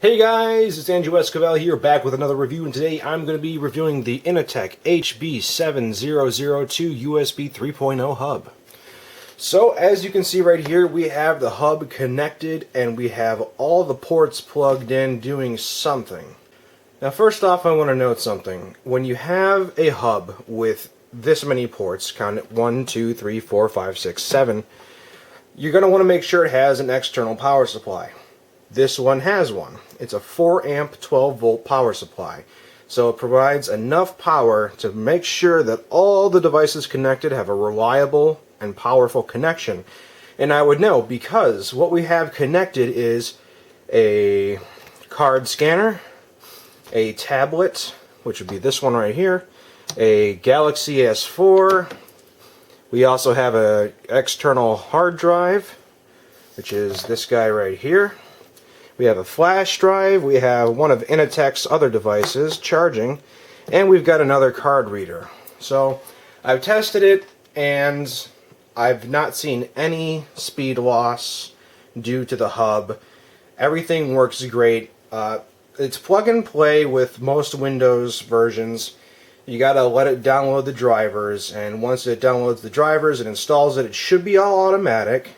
Hey guys, it's Andrew Esquivel here, back with another review, and today I'm going to be reviewing the Inateck HB7002 USB 3.0 hub. So as you can see right here, we have the hub connected and we have all the ports plugged in doing something. Now first off, I want to note something. When you have a hub with this many ports, count it 1, 2, 3, 4, 5, 6, 7, you're going to want to make sure it has an external power supply. This one has one. It's a 4 amp 12 volt power supply. So it provides enough power to make sure that all the devices connected have a reliable and powerful connection. And I would know because what we have connected is a card scanner, a tablet, which would be this one right here, a Galaxy S4. We also have an external hard drive, which is this guy right here. We have a flash drive, we have one of Inateck's other devices charging, and we've got another card reader. So I've tested it and I've not seen any speed loss due to the hub. Everything works great. It's plug and play with most Windows versions. You gotta let it download the drivers, and once it downloads the drivers and installs it, it should be all automatic.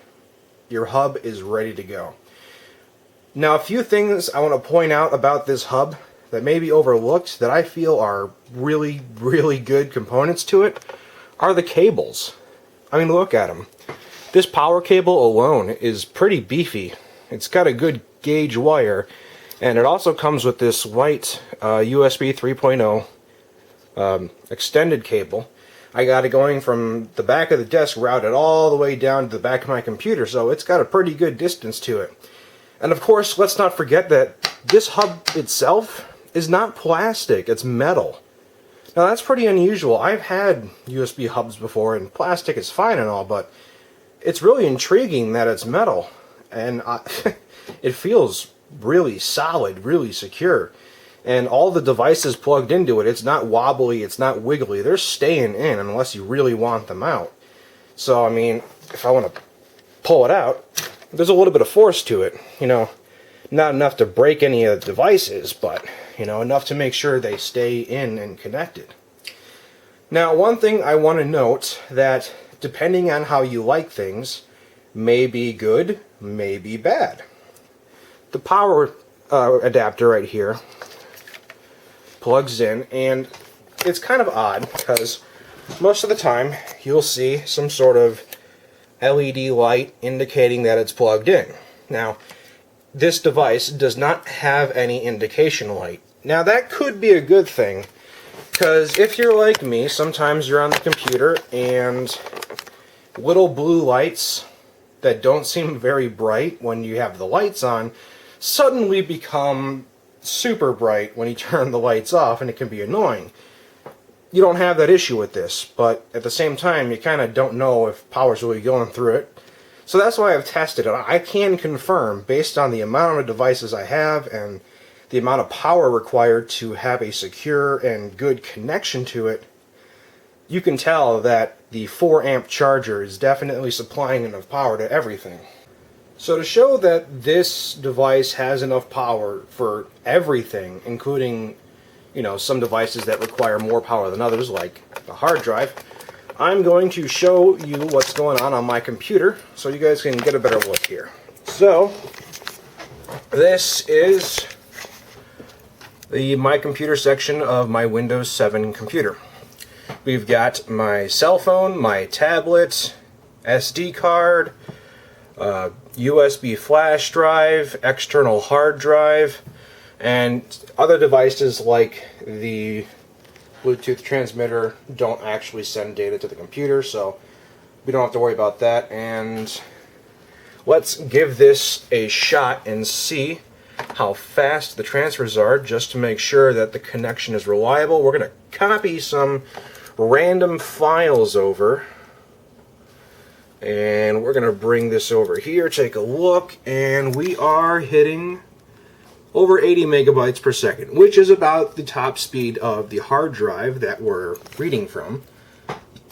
Your hub is ready to go. Now, a few things I want to point out about this hub that may be overlooked that I feel are really, really good components to it are the cables. I mean, look at them. This power cable alone is pretty beefy. It's got a good gauge wire, and it also comes with this white USB 3.0 extended cable. I got it going from the back of the desk routed all the way down to the back of my computer, so it's got a pretty good distance to it. And of course, let's not forget that this hub itself is not plastic, it's metal. Now that's pretty unusual. I've had USB hubs before, and plastic is fine and all, but it's really intriguing that it's metal. And it feels really solid, really secure. And all the devices plugged into it, it's not wobbly, it's not wiggly. They're staying in unless you really want them out. So, I mean, if I want to pull it out, there's a little bit of force to it, you know, not enough to break any of the devices, but, you know, enough to make sure they stay in and connected. Now, one thing I want to note that depending on how you like things, may be good, may be bad. The power adapter right here plugs in, and it's kind of odd because most of the time you'll see some sort of LED light indicating that it's plugged in. Now, this device does not have any indication light. Now, that could be a good thing, because if you're like me, sometimes you're on the computer and little blue lights that don't seem very bright when you have the lights on suddenly become super bright when you turn the lights off, and it can be annoying. You don't have that issue with this, but at the same time, you kind of don't know if power's really going through it. So that's why I've tested it. I can confirm, based on the amount of devices I have and the amount of power required to have a secure and good connection to it, you can tell that the 4 amp charger is definitely supplying enough power to everything. So to show that this device has enough power for everything, including, you know, some devices that require more power than others, like the hard drive, I'm going to show you what's going on my computer so you guys can get a better look here. So, this is my computer section of my Windows 7 computer. We've got my cell phone, my tablet, SD card, USB flash drive, external hard drive, and other devices like the Bluetooth transmitter don't actually send data to the computer, so we don't have to worry about that. And let's give this a shot and see how fast the transfers are, just to make sure that the connection is reliable. We're going to copy some random files over, and we're going to bring this over here, take a look, and we are hitting over 80 megabytes per second, which is about the top speed of the hard drive that we're reading from.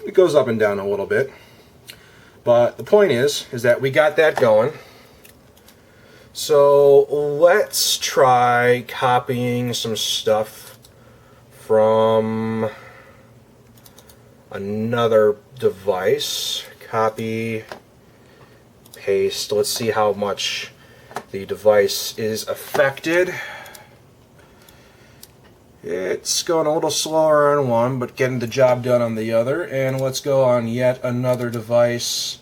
It goes up and down a little bit, but the point is that we got that going. So let's try copying some stuff from another device. Copy, paste. Let's see how much the device is affected. It's going a little slower on one, but getting the job done on the other. And let's go on yet another device,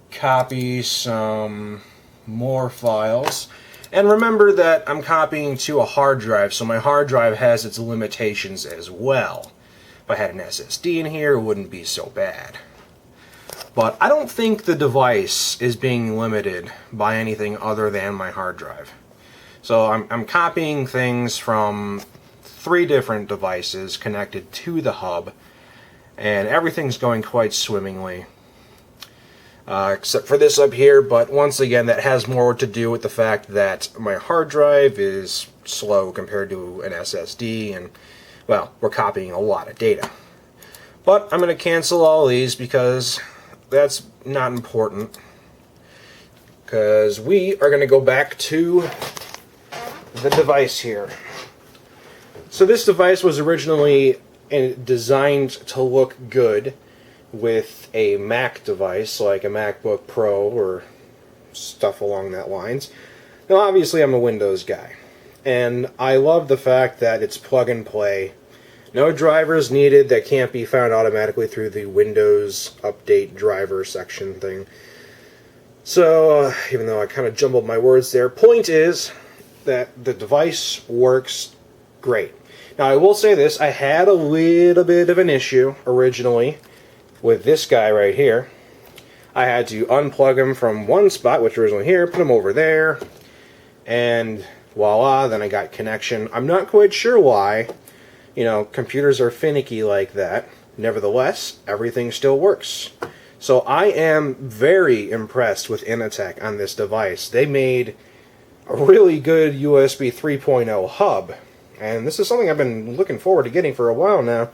copy some more files. And remember that I'm copying to a hard drive, so my hard drive has its limitations as well. If I had an SSD in here, it wouldn't be so bad. But I don't think the device is being limited by anything other than my hard drive. So I'm copying things from 3 different devices connected to the hub, and everything's going quite swimmingly. Except for this up here, but once again that has more to do with the fact that my hard drive is slow compared to an SSD, and well, we're copying a lot of data. But I'm going to cancel all these because that's not important, because we are going to go back to the device here. So this device was originally designed to look good with a Mac device, like a MacBook Pro or stuff along that lines. Now obviously I'm a Windows guy, and I love the fact that it's plug and play. No drivers needed that can't be found automatically through the Windows Update driver section thing. So, even though I kind of jumbled my words there, point is that the device works great. Now I will say this, I had a little bit of an issue originally with this guy right here. I had to unplug him from one spot, which was originally here, put him over there, and voila, then I got connection. I'm not quite sure why. You know, computers are finicky like that. Nevertheless, everything still works. So I am very impressed with Inateck on this device. They made a really good USB 3.0 hub, and this is something I've been looking forward to getting for a while now.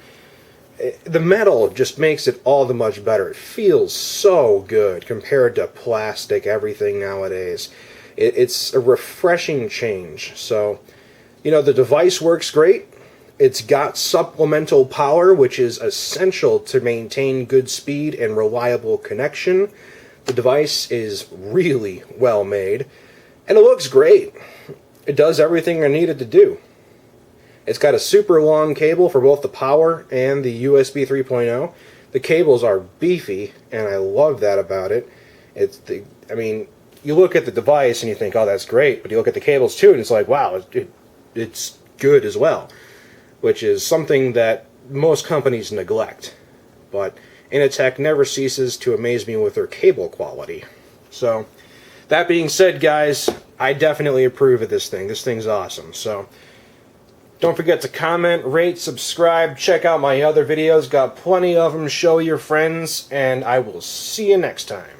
The metal just makes it all the much better. It feels so good compared to plastic everything nowadays. It's a refreshing change. So, you know, the device works great. It's got supplemental power, which is essential to maintain good speed and reliable connection. The device is really well made, and it looks great. It does everything I need it to do. It's got a super long cable for both the power and the USB 3.0. The cables are beefy, and I love that about it. I mean, you look at the device and you think, oh, that's great, but you look at the cables too, and it's like, wow, it's good as well, which is something that most companies neglect. But Inateck never ceases to amaze me with their cable quality. So, that being said, guys, I definitely approve of this thing. This thing's awesome. So, don't forget to comment, rate, subscribe, check out my other videos. Got plenty of them. Show your friends, and I will see you next time.